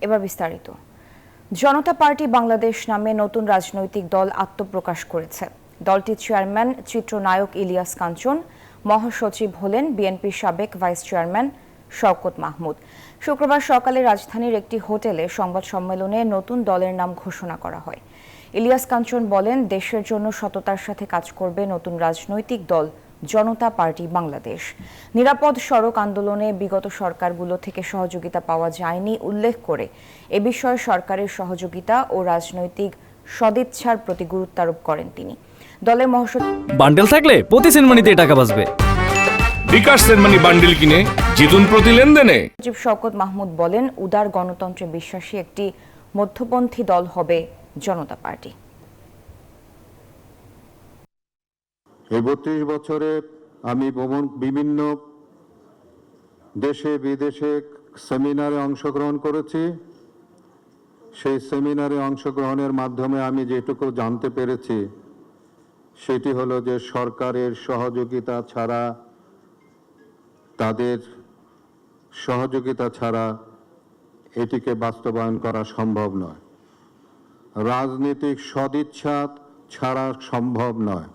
এবার বিস্তারিত। জনতা পার্টি বাংলাদেশ নামে নতুন রাজনৈতিক দল আত্মপ্রকাশ করেছে। দলটির চেয়ারম্যান চিত্রনায়ক ইলিয়াস কাঞ্চন, মহাসচিব হলেন বিএনপির সাবেক ভাইস চেয়ারম্যান শওকত মাহমুদ। শুক্রবার সকালে রাজধানীর একটি হোটেলে সংবাদ সম্মেলনে নতুন দলের নাম ঘোষণা করা হয়। ইলিয়াস কাঞ্চন বলেন, দেশের জন্য সততার সাথে কাজ করবে নতুন রাজনৈতিক দল জনতা পার্টি বাংলাদেশ। নিরাপদ সড়ক আন্দোলনে বিগত সরকারগুলো থেকে সহযোগিতা পাওয়া যায়নি উল্লেখ করে এ বিষয়ে সরকারের সহযোগিতা ও রাজনৈতিক সদিচ্ছার প্রতি গুরুত্ব আরোপ করেন তিনি। দলের মহাসচিব বান্ডেল থাকলে প্রতি সেনমানিতে টাকা বাঁচবে। বিকাশ সেনমানি বান্ডেল কিনে জিতুন প্রতি লেনদেনে। সচিব শওকত মাহমুদ বলেন, উদার গণতন্ত্রে বিশ্বাসী একটি মধ্যপন্থী দল হবে জনতা পার্টি। এই ৩২ বছরে আমি বিভিন্ন দেশে বিদেশে সেমিনারে অংশগ্রহণ করেছি। সেই সেমিনারে অংশগ্রহণের মাধ্যমে আমি যেটুকু জানতে পেরেছি সেটি হলো যে সরকারের সহযোগিতা ছাড়া, তাদের সহযোগিতা ছাড়া এটিকে বাস্তবায়ন করা সম্ভব নয়। রাজনৈতিক সদিচ্ছা ছাড়া সম্ভব নয়।